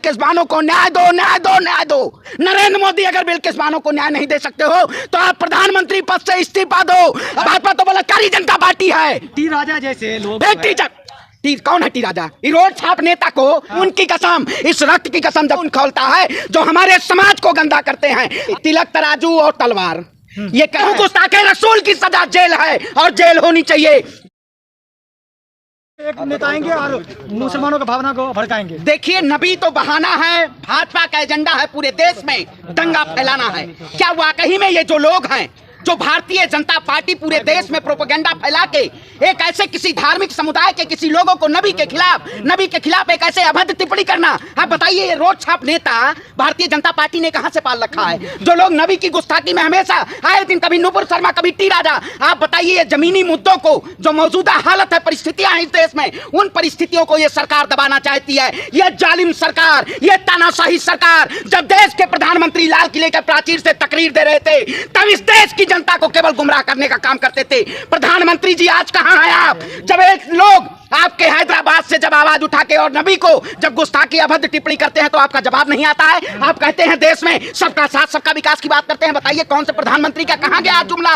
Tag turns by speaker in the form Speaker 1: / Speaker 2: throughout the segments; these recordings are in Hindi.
Speaker 1: बिल्किस बानो को न्याय दो, न्याय दो, न्याय दो। नरेंद्र मोदी अगर बिल्किस बानो को न्याय नहीं दे सकते हो तो आप प्रधानमंत्री पद से इस्तीफा दो। भाजपा तो बलात्कारी जनता पार्टी है।
Speaker 2: टी राजा जैसे लोग
Speaker 1: कौन है टी राजा? रोड छाप नेता को उनकी कसम, इस रक्त की कसम जब उन खोलता है जो हमारे समाज को गंदा करते हैं। तिलक, तराजू और तलवार, ये कहूँ गुस्ताखे रसूल की सजा जेल है और जेल होनी चाहिए।
Speaker 2: एक नेताएंगे और मुसलमानों की भावना को भड़काएंगे।
Speaker 1: देखिए, नबी तो बहाना है, भाजपा का एजेंडा है पूरे देश में दंगा फैलाना है। क्या वाकई में ये जो लोग हैं, जो भारतीय जनता पार्टी पूरे देश में प्रोपेगेंडा फैला के एक ऐसे किसी धार्मिक समुदाय के किसी लोगों को नबी के खिलाफ एक ऐसे अभद्र टिप्पणी करना, आप बताइए ये रोड छाप नेता भारतीय जनता पार्टी ने कहां से पाल रखा है? जो लोग नबी की गुस्ताखी में हमेशा आए दिन, कभी नुपुर शर्मा, कभी टी राजा, आप बताइए ये जमीनी मुद्दों को, जो मौजूदा हालत है, परिस्थितियां हैं इस देश में, उन परिस्थितियों को ये सरकार दबाना चाहती है। ये जालिम सरकार, ये तानाशाही सरकार, जब देश के प्रधानमंत्री लाल किले के प्राचीर से तकरीर दे रहे थे तब इस देश की जनता को केवल गुमराह करने का काम करते थे। प्रधानमंत्री जी आज कहां हैं आप? जब एक लोग आपके हैदराबाद से जब आवाज उठा के और नबी को जब गुस्ताखी अभद्र टिप्पणी करते हैं तो आपका जवाब नहीं आता है। आप कहते हैं देश में सबका साथ सबका विकास की बात करते हैं। बताइए कौन से प्रधानमंत्री का कहां गया जुमला?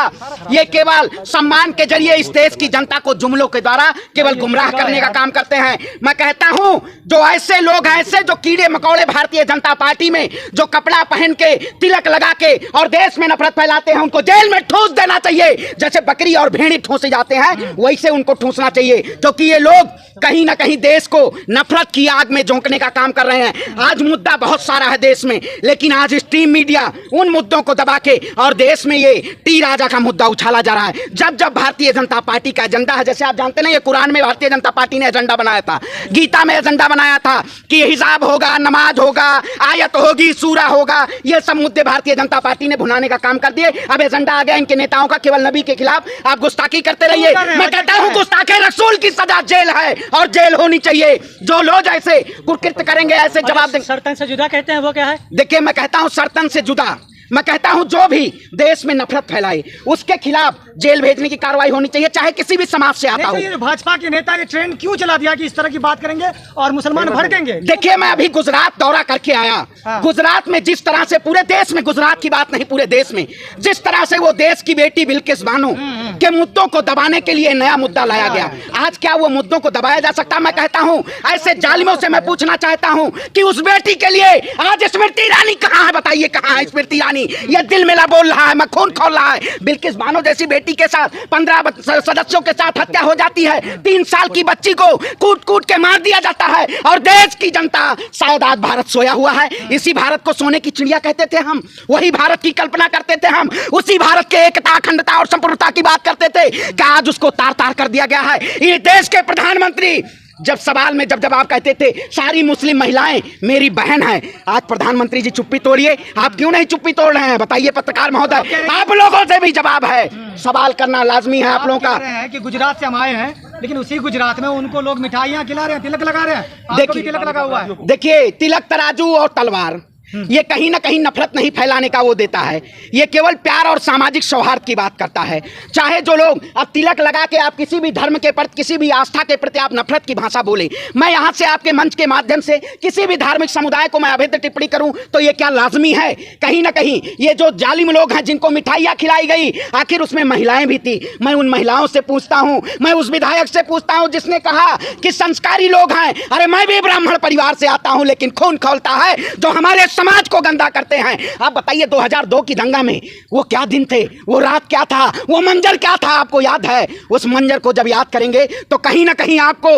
Speaker 1: ये केवल सम्मान के जरिए इस देश की जनता को जुमलों के द्वारा केवल गुमराह करने का काम करते हैं। मैं कहता हूं जो ऐसे लोग हैं, ऐसे जो कीड़े मकोड़े भारतीय जनता पार्टी में जो कपड़ा पहन के, तिलक लगा के और देश में नफरत फैलाते हैं, उनको जेल में ठूस देना चाहिए। जैसे बकरी और भेड़ी ठूसे जाते हैं वैसे उनको ठूसना चाहिए, क्योंकि ये लोग कहीं ना कहीं देश को नफरत की आग में झोंकने का काम कर रहे हैं। आज मुद्दा बहुत सारा है देश में, लेकिन आज स्ट्रीम मीडिया उन मुद्दों को दबा के और देश में ये टी राजा का मुद्दा उछाला जा रहा है। जब जब भारतीय जनता पार्टी का एजेंडा है, जैसे आप जानते ना, ये कुरान में भारतीय जनता पार्टी ने एजेंडा बनाया था, गीता में एजेंडा बनाया था कि हिजाब होगा, नमाज होगा, आयत होगी, सूरा होगा, ये सब मुद्दे भारतीय जनता पार्टी ने भुनाने का काम कर दिए। अब एजेंडा आ गया इनके नेताओं का, केवल नबी के खिलाफ आप गुस्ताखी करते रहिए। मैं कहता हूं गुस्ताखे रसूल की सजा जेल है और जेल होनी चाहिए। जो लोग ऐसे कुकृत्य करेंगे, ऐसे जवाब देंगे।
Speaker 2: सर्तन से जुदा कहते हैं, वो क्या है?
Speaker 1: देखिए, मैं कहता हूं सर्तन से जुदा, मैं कहता हूं जो भी देश में नफरत फैलाए उसके खिलाफ जेल भेजने की कार्रवाई होनी चाहिए, चाहे किसी भी समाज से आता हो।
Speaker 2: ये भाजपा के नेता ने ट्रेंड क्यों चला दिया कि इस तरह की बात करेंगे और मुसलमान भड़केंगे?
Speaker 1: देखिए, मैं अभी गुजरात दौरा करके आया। गुजरात में जिस तरह से, पूरे देश में, गुजरात की बात नहीं पूरे देश में, जिस तरह से वो देश की बेटी बिल्किस बानो के मुद्दों को दबाने के लिए नया मुद्दा लाया गया, आज क्या वो मुद्दों को दबाया जा सकता? मैं कहता हूं ऐसे जालिमों से मैं पूछना चाहता हूं कि उस बेटी के लिए आज स्मृति ईरानी कहां है? बताइए कहां है स्मृति ईरानी? ये दिल मिला बोल रहा है, मैं खून खोल रहा है। बिल्किस बानो जैसी बेटी के साथ 15 सदस्यों के साथ हत्या हो जाती है, 3 साल की बच्ची को कूट कूट के मार दिया जाता है और देश की जनता, शायद आज भारत सोया हुआ है। इसी भारत को सोने की चिड़िया कहते थे हम, वही भारत की कल्पना करते थे हम, उसी भारत के एकता, अखंडता और संपूर्णता की बात करते थे। क्या आज उसको तार तार कर दिया गया है? ये देश के प्रधानमंत्री जब सवाल में जब आप कहते थे सारी मुस्लिम महिलाएं मेरी बहन है, आज प्रधानमंत्री जी चुप्पी तोड़िए। आप क्यों नहीं चुप्पी तोड़ रहे हैं? बताइए पत्रकार महोदय, आप लोगों से भी जवाब है, सवाल करना लाजमी है आप लोगों का।
Speaker 2: है कि गुजरात से हम आए हैं, लेकिन उसी गुजरात में उनको लोग मिठाइयाँ खिला रहे हैं, तिलक लगा रहे हैं। आपको भी तिलक लगा हुआ है।
Speaker 1: देखिए, तिलक, तराजू और तलवार ये कहीं ना कहीं नफरत नहीं फैलाने का वो देता है, ये केवल प्यार और सामाजिक सौहार्द की बात करता है। चाहे जो लोग अब तिलक लगा के आप किसी भी धर्म के प्रति, किसी भी आस्था के प्रति आप नफरत की भाषा बोले, मैं यहाँ से आपके मंच के माध्यम से किसी भी धार्मिक समुदाय को मैं अभद्र टिप्पणी करूं तो ये क्या लाजमी है? कहीं ना कहीं ये जो जालिम लोग हैं जिनको मिठाइयाँ खिलाई गई, आखिर उसमें महिलाएं भी थी। मैं उन महिलाओं से पूछता हूँ, मैं उस विधायक से पूछता हूँ जिसने कहा कि संस्कारी लोग हैं, अरे मैं भी ब्राह्मण परिवार से आता हूँ, लेकिन खून खौलता है जो हमारे समाज को गंदा करते हैं। आप बताइए 2002 की दंगा में वो क्या दिन थे, वो रात क्या था, वो मंजर क्या था? आपको याद है? उस मंजर को जब याद करेंगे तो कहीं ना कहीं आपको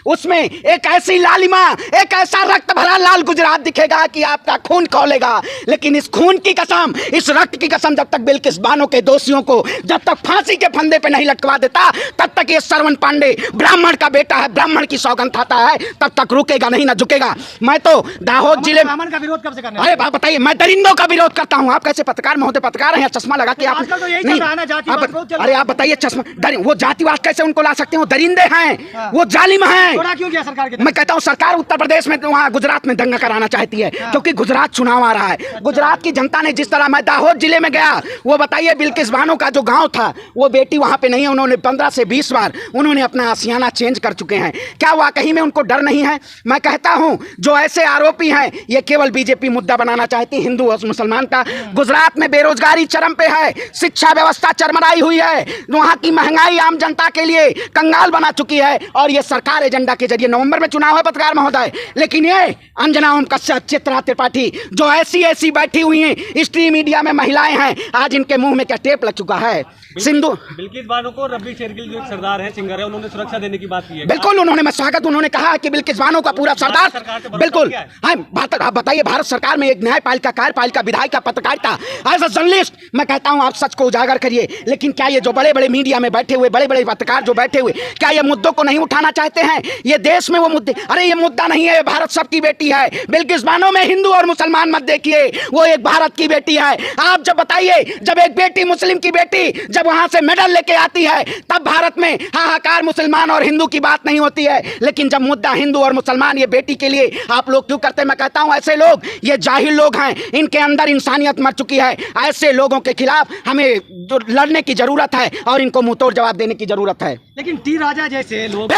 Speaker 1: उसमें एक ऐसी लालिमा, एक ऐसा रक्त भरा लाल गुजरात दिखेगा कि आपका खून खौलेगा। लेकिन इस खून की कसम, इस रक्त की कसम, जब तक बिल्किस बानो के दोषियों को जब तक फांसी के फंदे पे नहीं लटकवा देता, तब तक ये श्रवण पांडे ब्राह्मण का बेटा है, ब्राह्मण की सौगंध खाता है, तब तक रुकेगा नहीं, ना झुकेगा। मैं तो दाहोद जिले
Speaker 2: ब्राह्मण का विरोध कब से कर करने
Speaker 1: अरे बात बताइए, मैं दरिंदों का विरोध करता हूँ। आप कैसे पत्रकार महोदय पत्रकार हैं, चश्मा लगा के आप
Speaker 2: आजकल तो यही चल
Speaker 1: नहीं,
Speaker 2: रहा है ना, जातिवाद बहुत चल रहा है।
Speaker 1: अरे आप बताइए चश्मा वो जातिवाद कैसे उनको ला सकते हो? दरिंदे हैं,
Speaker 2: हाँ।
Speaker 1: वो जालिम हैं।
Speaker 2: थोड़ा क्यों किया सरकार के?
Speaker 1: मैं कहता हूँ सरकार उत्तर प्रदेश में वहाँ गुजरात में दंगा कराना चाहती है, क्योंकि गुजरात चुनाव आ रहा है। गुजरात की जनता ने जिस तरह, मैं दाहोद जिले में गया, वो बताइए बिल्किस बानो का जो गांव था, वो बेटी वहां पे नहीं है। उन्होंने 15 से 20 बार उन्होंने अपना आशियाना चेंज कर चुके हैं। क्या वाकई में उनको डर नहीं है? मैं कहता हूं जो ऐसे आरोपी हैं, ये केवल बीजेपी मुद्दा बनाना चाहती है, हिंदू और मुसलमान का। गुजरात में बेरोजगारी चरम पे है, शिक्षा व्यवस्था चरमराई हुई है, वहां की महंगाई आम जनता के लिए कंगाल बना चुकी है, और ये सरकार एजेंडा के जरिए, नवंबर में चुनाव है पत्रकार महोदय, लेकिन ये अंजना ओम कश्यप, चित्रा त्रिपाठी जो ऐसी बैठी हुई हैं, स्ट्रीम मीडिया में महिलाएं हैं, आज इनके मुंह में क्या टेप लग चुका है। सिंधु
Speaker 3: बिल्किस बानो को रब्बी शेरगिल जो एक सरदार है, सिंगर है, उन्होंने सुरक्षा देने की बात की है।
Speaker 1: बिल्कुल, उन्होंने मैं स्वागत, उन्होंने कहा कि बिल्किस बानो का पूरा सरदार, बिल्कुल। हाँ, आप बताइए, भारत सरकार में एक न्यायपालिका, कार्यपालिका, विधायिका, पत्रकारिता, एज अ जर्नलिस्ट मैं कहता हूं आप सच को उजागर करिए। लेकिन क्या ये जो बड़े बड़े मीडिया में बैठे हुए बड़े बड़े पत्रकार जो बैठे हुए, क्या ये मुद्दों को नहीं उठाना चाहते हैं? ये देश में वो मुद्दे, अरे ये मुद्दा नहीं है, भारत सबकी बेटी है। बिल्किस बानो में हिंदू और मुसलमान मत देखिए, वो एक भारत की बेटी है। आप जब बताइए, जब एक बेटी मुस्लिम की बेटी जब वहां से मेडल लेके आती है, तब भारत में हाहाकार मुसलमान और हिंदू की बात नहीं होती है। लेकिन जब मुद्दा हिंदू और मुसलमान, ये बेटी के लिए आप लोग क्यों करते हैं? मैं कहता हूं ऐसे लोग, ये जाहिल लोग हैं, इनके अंदर इंसानियत मर चुकी है। ऐसे लोगों के खिलाफ हमें जो लड़ने की जरूरत है और इनको मुंहतोड़ जवाब देने की जरूरत है।
Speaker 2: लेकिन टी राजा जैसे लोग,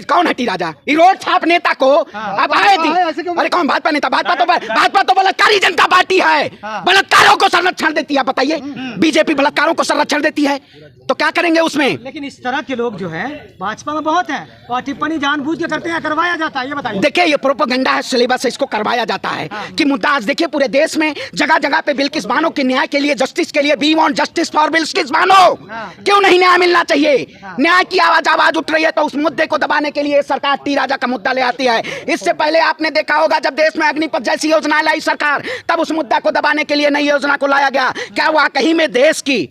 Speaker 1: कौन है टी राजा? रोड छाप नेता को अब आए थी। अरे कौन भाजपा नेता? भाजपा तो बलात्कारी जनता पार्टी है, बलात्कारों को संरक्षण देती है। बताइए, बीजेपी बलात्कारों को संरक्षण देती है, तो क्या करेंगे उसमें?
Speaker 2: लेकिन इस तरह के लोग जो है भाजपा में बहुत हैं, और टिप्पणी जानबूझ के करते हैं, करवाया जाता है। ये बताइए।
Speaker 1: देखिए, ये प्रोपेगेंडा है, सिलेबस है, इसको करवाया जाता है कि मुद्दा आज देखिए पूरे देश में जगह जगह पे बिल्किस बानो के न्याय के लिए, जस्टिस के लिए, we want justice for Bilkis Bano. क्यों नहीं न्याय मिलना चाहिए? न्याय की आवाज उठ रही है, तो उस मुद्दे को दबाने के लिए सरकार टी राजा का मुद्दा ले आती है। इससे पहले आपने देखा होगा, जब देश में अग्निपथ जैसी योजना लाई सरकार, तब उस मुद्दा को दबाने के लिए नई योजना को लाया गया। क्या वाकई में देश की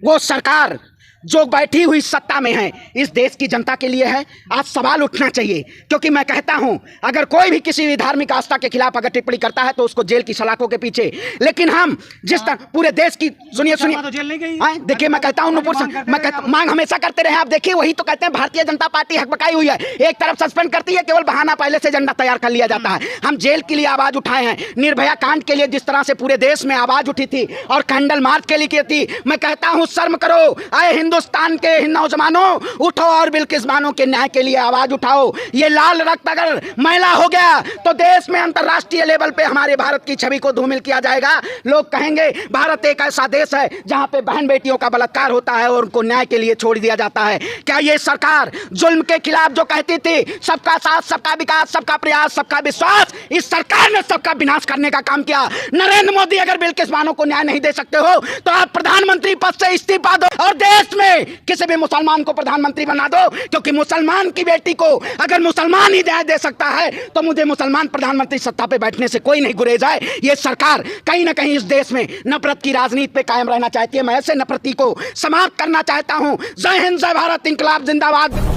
Speaker 1: वो सरकार जो बैठी हुई सत्ता में है, इस देश की जनता के लिए है? आज सवाल उठना चाहिए, क्योंकि मैं कहता हूं अगर कोई भी किसी भी धार्मिक आस्था के खिलाफ अगर टिप्पणी करता है तो उसको जेल की सलाखों के पीछे। लेकिन हम जिस तरह पूरे देश की, सुनिए देखिए, मैं कहता हूं नूपुर, मैं कहता हूं मांग हमेशा करते रहे। आप देखिए, वही तो कहते हैं भारतीय जनता पार्टी हकबकाई हुई है, एक तरफ सस्पेंड करती है, केवल बहाना पहले से एजेंडा तैयार कर लिया जाता है। हम जेल के लिए आवाज उठाए हैं, निर्भया कांड के लिए जिस तरह से पूरे देश में आवाज उठी थी और कैंडल मार्च के लिए की थी। मैं कहता हूं शर्म करो, आए हिंदुस्तान के नौजवानों, उठो और बिल्किस बानो के न्याय के लिए आवाज उठाओ। ये लाल रक्त अगर मैला हो गया तो देश में अंतर्राष्ट्रीय लेवल पे हमारे भारत की छवि को धूमिल किया जाएगा। लोग कहेंगे भारत एक ऐसा देश है जहां पे बहन बेटियों का बलात्कार होता है और उनको न्याय के लिए छोड़ दिया जाता है। क्या ये सरकार जुल्म के खिलाफ जो कहती थी सबका साथ, सबका विकास, सबका प्रयास, सबका विश्वास, इस सरकार ने सबका विनाश करने का काम किया। नरेंद्र मोदी, अगर बिल्किस बानो को न्याय नहीं दे सकते हो तो आप प्रधानमंत्री पद से इस्तीफा दो और देश में किसी भी मुसलमान को प्रधानमंत्री बना दो, क्योंकि मुसलमान की बेटी को अगर मुसलमान ही न्याय दे सकता है तो मुझे मुसलमान प्रधानमंत्री सत्ता पे बैठने से कोई नहीं गुरेज है। ये सरकार कहीं ना कहीं इस देश में नफरत की राजनीति पे कायम रहना चाहती है। मैं ऐसे नफरती को समाप्त करना चाहता हूं। जय हिंद, जय भारत, इंकलाब जिंदाबाद।